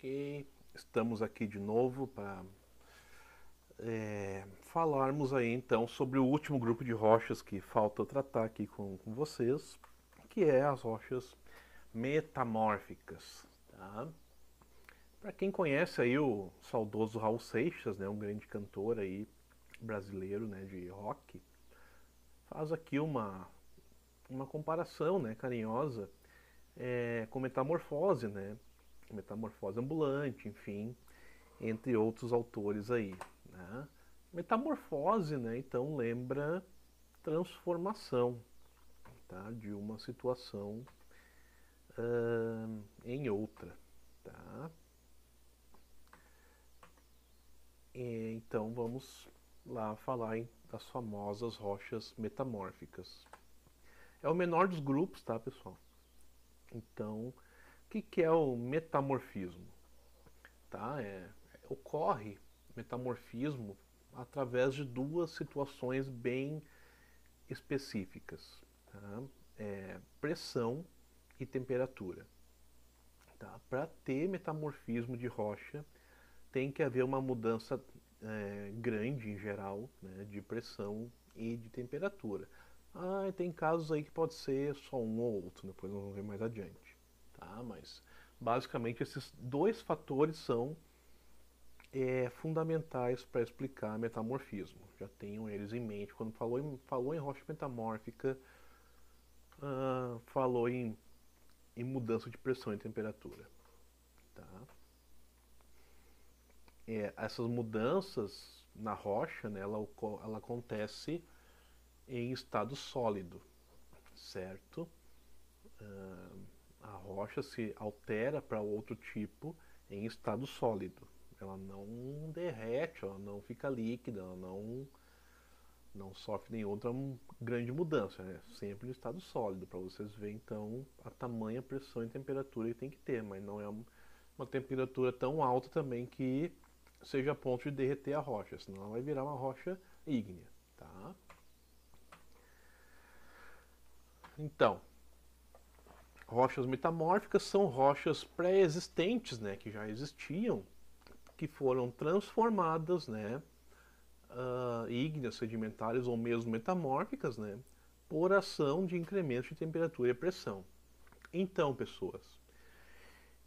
Ok, estamos aqui de novo para falarmos aí então sobre o último grupo de rochas que falta tratar aqui com vocês, que é as rochas metamórficas. Tá? Para quem conhece aí o saudoso Raul Seixas, né, um grande cantor aí brasileiro, né, de rock, faz aqui uma comparação, né, carinhosa com metamorfose, né, metamorfose ambulante, enfim, entre outros autores aí. Né? Metamorfose, né, então lembra transformação, tá, de uma situação em outra. Tá? Então vamos lá falar das famosas rochas metamórficas. É o menor dos grupos, tá, pessoal? Então, o que é o metamorfismo? Tá? Ocorre metamorfismo através de duas situações bem específicas, tá? Pressão e temperatura. Tá? Para ter metamorfismo de rocha, tem que haver uma mudança grande em geral, né, de pressão e de temperatura. Tem casos aí que pode ser só um ou outro, depois nós vamos ver mais adiante. Tá? Mas basicamente esses dois fatores são fundamentais para explicar metamorfismo. Já tenham eles em mente. Quando falou em rocha metamórfica, falou em mudança de pressão e temperatura. Tá? Essas mudanças na rocha, né, ela acontece em estado sólido, certo? A rocha se altera para outro tipo em estado sólido. Ela não derrete, ela não fica líquida, ela não sofre nenhuma outra grande mudança, né? Sempre no estado sólido, para vocês verem então a tamanha pressão e temperatura que tem que ter, mas não é uma temperatura tão alta também que seja a ponto de derreter a rocha, senão ela vai virar uma rocha ígnea. Tá? Então, rochas metamórficas são rochas pré-existentes, né, que já existiam, que foram transformadas, né, ígneas, sedimentares ou mesmo metamórficas, né, por ação de incremento de temperatura e pressão. Então, pessoas,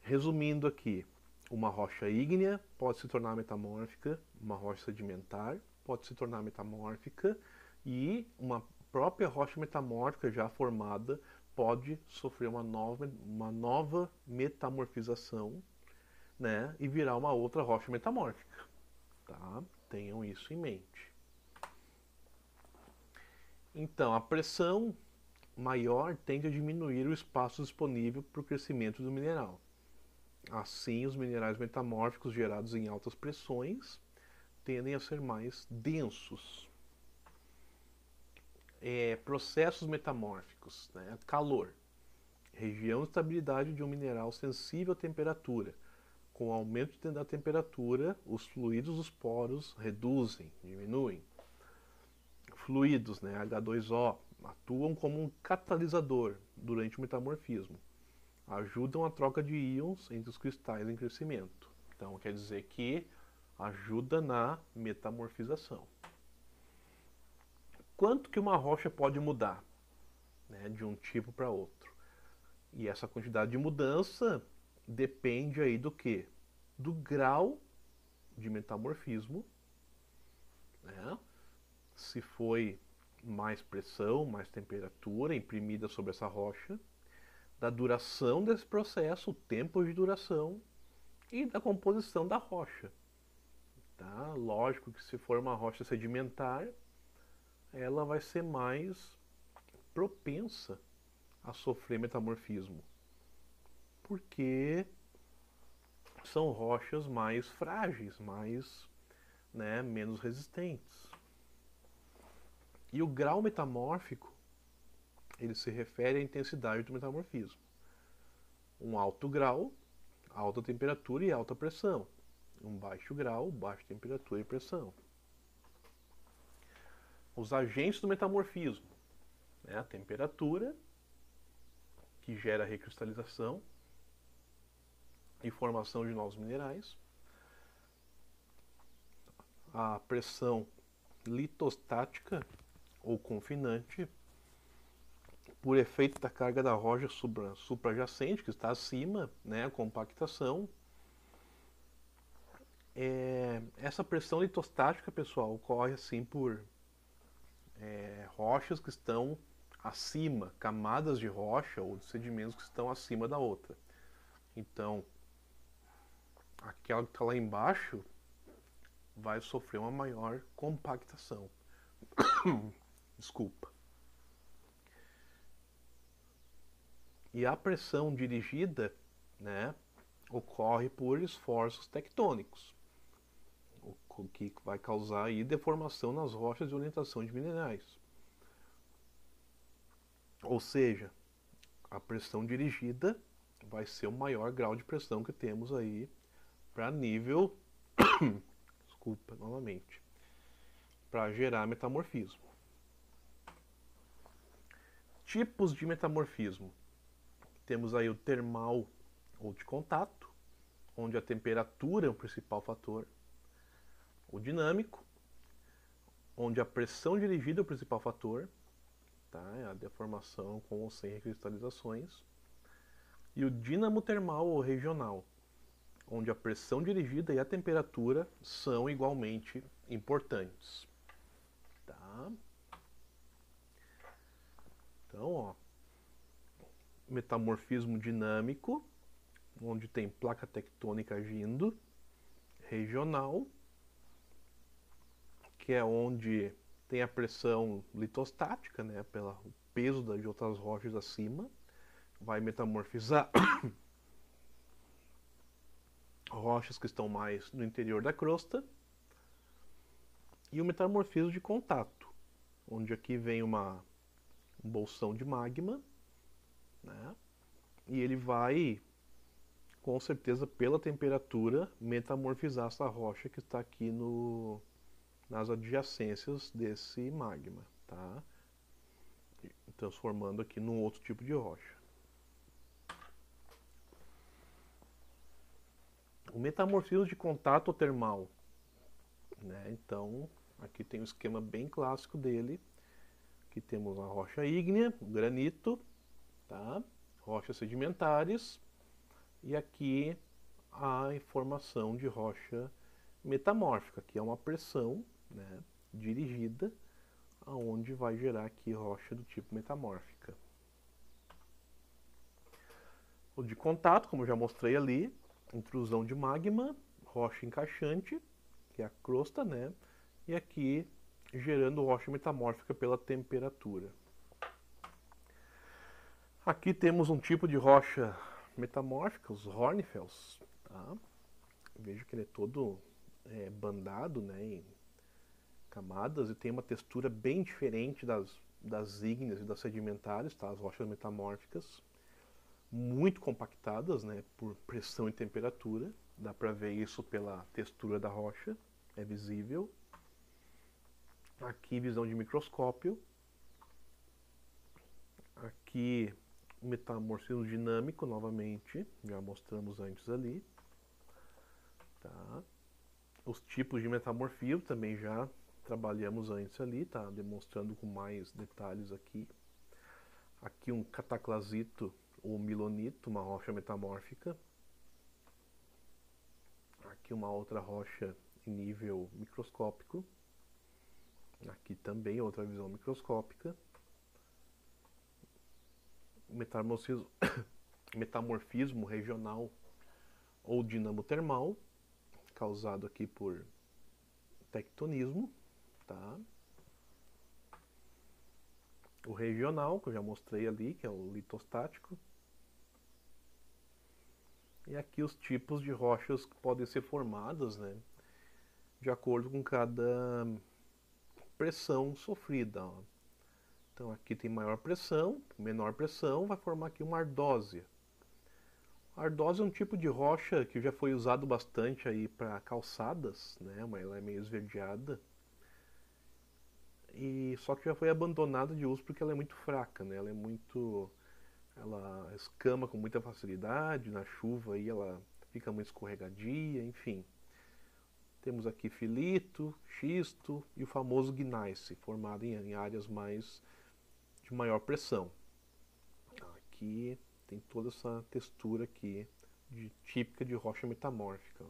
resumindo aqui, uma rocha ígnea pode se tornar metamórfica, uma rocha sedimentar pode se tornar metamórfica e uma própria rocha metamórfica já formada pode sofrer uma nova metamorfização, né, e virar uma outra rocha metamórfica. Tá? Tenham isso em mente. Então, a pressão maior tende a diminuir o espaço disponível para o crescimento do mineral. Assim, os minerais metamórficos gerados em altas pressões tendem a ser mais densos. Processos metamórficos, né? Calor. Região de estabilidade de um mineral sensível à temperatura. Com o aumento da temperatura, os fluidos dos poros reduzem, diminuem. Fluidos, né, H2O, atuam como um catalisador durante o metamorfismo. Ajudam a troca de íons entre os cristais em crescimento. Então, quer dizer que ajuda na metamorfização. Quanto que uma rocha pode mudar, né, de um tipo para outro? E essa quantidade de mudança depende aí do que? Do grau de metamorfismo, né? Se foi mais pressão, mais temperatura imprimida sobre essa rocha, da duração desse processo, o tempo de duração e da composição da rocha. Tá? Lógico que se for uma rocha sedimentar, ela vai ser mais propensa a sofrer metamorfismo, porque são rochas mais frágeis, menos resistentes. E o grau metamórfico, ele se refere à intensidade do metamorfismo. Um alto grau, alta temperatura e alta pressão. Um baixo grau, baixa temperatura e pressão. Os agentes do metamorfismo, né? A temperatura, que gera a recristalização, e formação de novos minerais. A pressão litostática ou confinante, por efeito da carga da rocha suprajacente, que está acima, né, a compactação. Essa pressão litostática, pessoal, ocorre assim por rochas que estão acima, camadas de rocha ou de sedimentos que estão acima da outra. Então, aquela que está lá embaixo vai sofrer uma maior compactação. Desculpa. E a pressão dirigida, né, ocorre por esforços tectônicos, o que vai causar aí deformação nas rochas de orientação de minerais. Ou seja, a pressão dirigida vai ser o maior grau de pressão que temos aí para nível, desculpa, novamente, para gerar metamorfismo. Tipos de metamorfismo. Temos aí o termal ou de contato, onde a temperatura é o principal fator. O dinâmico, onde a pressão dirigida é o principal fator, tá? É a deformação com ou sem recristalizações. E o dinamotermal ou regional, onde a pressão dirigida e a temperatura são igualmente importantes. Tá? Então, ó, metamorfismo dinâmico, onde tem placa tectônica agindo, regional, que é onde tem a pressão litostática, né, pelo peso de outras rochas acima, vai metamorfizar rochas que estão mais no interior da crosta. E o metamorfismo de contato, onde aqui vem um bolsão de magma, né, e ele vai, com certeza, pela temperatura, metamorfizar essa rocha que está aqui nas adjacências desse magma, tá? Transformando aqui num outro tipo de rocha. O metamorfismo de contato termal, né? Então, aqui tem um esquema bem clássico dele. Aqui temos a rocha ígnea, o granito, tá? Rochas sedimentares, e aqui a formação de rocha metamórfica, que é uma pressão, né, dirigida, aonde vai gerar aqui rocha do tipo metamórfica. O de contato, como eu já mostrei ali, intrusão de magma, rocha encaixante, que é a crosta, né, e aqui gerando rocha metamórfica pela temperatura. Aqui temos um tipo de rocha metamórfica, os hornfels, tá? Veja que ele é todo bandado, né, em camadas, e tem uma textura bem diferente das ígneas e das sedimentares, tá? As rochas metamórficas, muito compactadas, né, por pressão e temperatura. Dá para ver isso pela textura da rocha, é visível. Aqui visão de microscópio. Aqui metamorfismo dinâmico novamente, já mostramos antes ali. Tá? Os tipos de metamorfismo também já trabalhamos antes ali, tá? Demonstrando com mais detalhes aqui. Aqui um cataclasito ou milonito, uma rocha metamórfica. Aqui uma outra rocha em nível microscópico. Aqui também outra visão microscópica. Metamorfismo regional ou dinamotermal, causado aqui por tectonismo, tá? O regional, que eu já mostrei ali, que é o litostático. E aqui os tipos de rochas que podem ser formadas, né, de acordo com cada pressão sofrida. Ó. Então aqui tem maior pressão, menor pressão, vai formar aqui uma ardósia. A ardósia é um tipo de rocha que já foi usado bastante aí para calçadas, né? Ela é meio esverdeada. E só que já foi abandonada de uso porque ela é muito fraca, né? Ela escama com muita facilidade, na chuva aí ela fica muito escorregadia, enfim. Temos aqui filito, xisto e o famoso gneiss, formado em áreas de maior pressão. Aqui tem toda essa textura aqui típica de rocha metamórfica.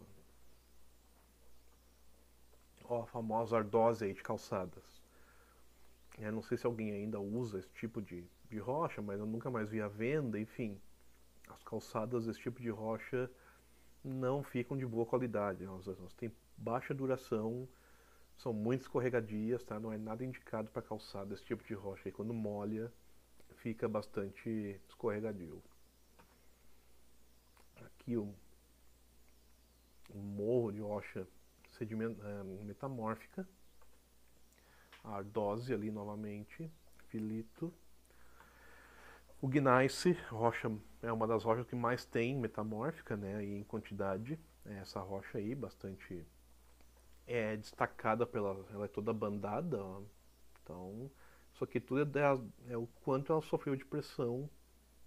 Ó, a famosa ardósia aí de calçadas. Eu não sei se alguém ainda usa esse tipo de rocha, mas eu nunca mais vi à venda, enfim. As calçadas desse tipo de rocha não ficam de boa qualidade. Elas têm baixa duração, são muito escorregadias, tá? Não é nada indicado para calçada esse tipo de rocha. E quando molha, fica bastante escorregadio. Aqui um morro de rocha metamórfica. A ardósia ali novamente, filito. O gneiss, rocha, é uma das rochas que mais tem metamórfica, né, e em quantidade. É essa rocha aí, bastante destacada ela é toda bandada, ó. Então, isso aqui tudo é o quanto ela sofreu de pressão,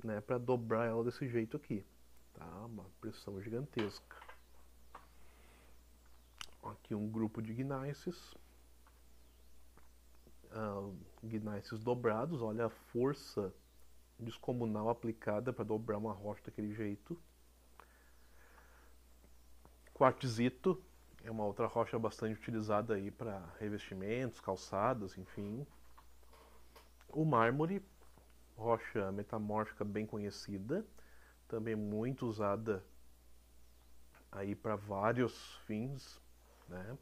né, para dobrar ela desse jeito aqui, tá? Uma pressão gigantesca. Aqui um grupo de gneisses. Gneisses dobrados, olha a força descomunal aplicada para dobrar uma rocha daquele jeito. Quartzito é uma outra rocha bastante utilizada aí para revestimentos, calçadas, enfim. O mármore, rocha metamórfica bem conhecida, também muito usada aí para vários fins, né?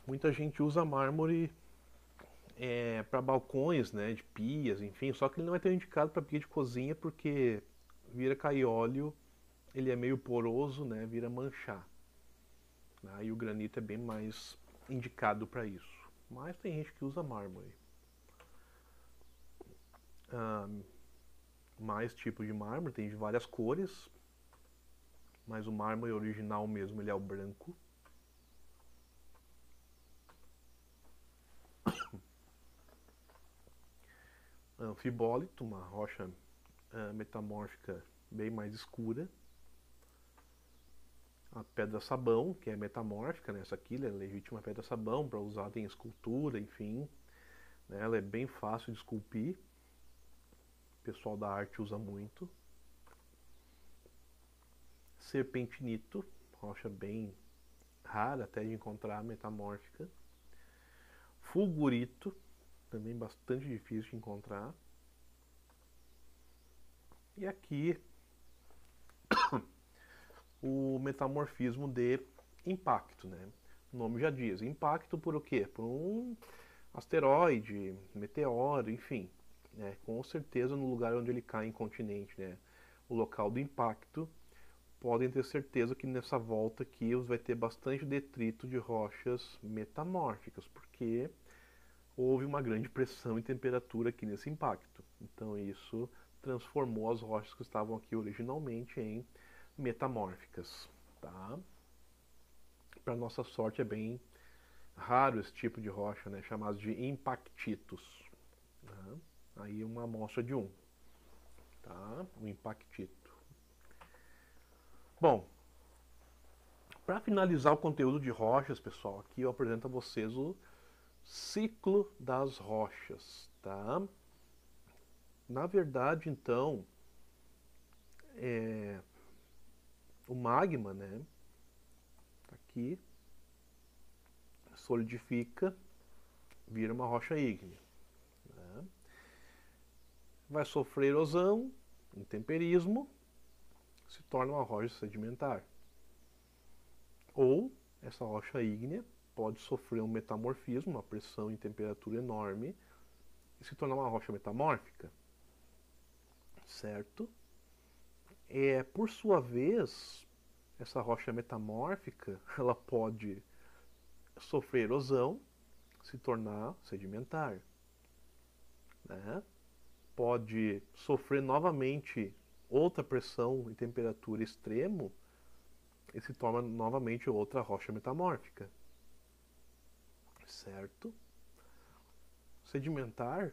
Muita gente usa mármore para balcões, né, de pias, enfim, só que ele não é tão indicado para pia de cozinha porque vira cair óleo, ele é meio poroso, né, vira manchar. Aí o granito é bem mais indicado para isso. Mas tem gente que usa mármore. Mais tipos de mármore, tem de várias cores, mas o mármore original mesmo ele é o branco. Anfibólito, uma rocha metamórfica bem mais escura. A pedra sabão, que é metamórfica, né? Essa aqui é a legítima pedra sabão para usar em escultura, enfim. Ela é bem fácil de esculpir. O pessoal da arte usa muito. Serpentinito, rocha bem rara até de encontrar, metamórfica. Fulgurito, também bastante difícil de encontrar. E aqui o metamorfismo de impacto, né? O nome já diz, impacto por o quê? Por um asteroide, meteoro, enfim, né? Com certeza no lugar onde ele cai em continente, né? O local do impacto, podem ter certeza que nessa volta aqui vai ter bastante detrito de rochas metamórficas, porque houve uma grande pressão e temperatura aqui nesse impacto. Então isso transformou as rochas que estavam aqui originalmente em metamórficas, tá? Para nossa sorte é bem raro esse tipo de rocha, né, chamado de impactitos. Tá? Aí uma amostra de um, tá? O impactito. Bom, para finalizar o conteúdo de rochas, pessoal, aqui eu apresento a vocês o ciclo das rochas, tá? Na verdade, então, o magma, né, tá aqui, solidifica, vira uma rocha ígnea. Né? Vai sofrer erosão, intemperismo, se torna uma rocha sedimentar. Ou essa rocha ígnea pode sofrer um metamorfismo, uma pressão e temperatura enorme, e se tornar uma rocha metamórfica. Certo? Por sua vez, essa rocha metamórfica, ela pode sofrer erosão, se tornar sedimentar. Né? Pode sofrer novamente outra pressão e temperatura extremo e se torna novamente outra rocha metamórfica. Certo? Sedimentar,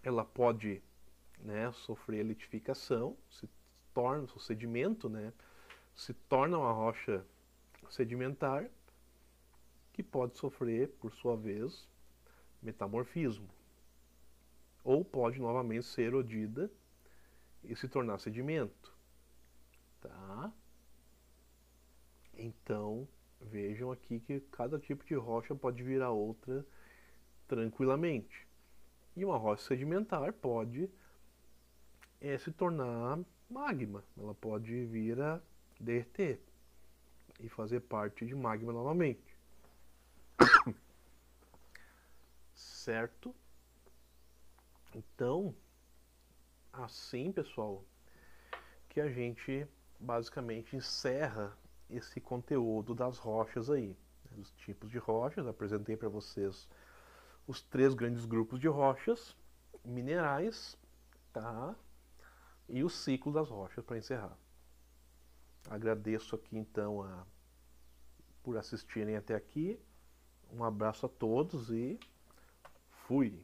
ela pode né, sofrer litificação, se torna o sedimento, né, se torna uma rocha sedimentar que pode sofrer, por sua vez, metamorfismo, ou pode novamente ser erodida e se tornar sedimento, tá? Então, vejam aqui que cada tipo de rocha pode virar outra tranquilamente. E uma rocha sedimentar pode se tornar magma, ela pode vir a derreter e fazer parte de magma novamente. Certo? Então, assim, pessoal, que a gente basicamente encerra esse conteúdo das rochas aí, né, dos tipos de rochas. Apresentei para vocês os 3 grandes grupos de rochas minerais, tá? E o ciclo das rochas para encerrar. Agradeço aqui então por assistirem até aqui. Um abraço a todos e fui!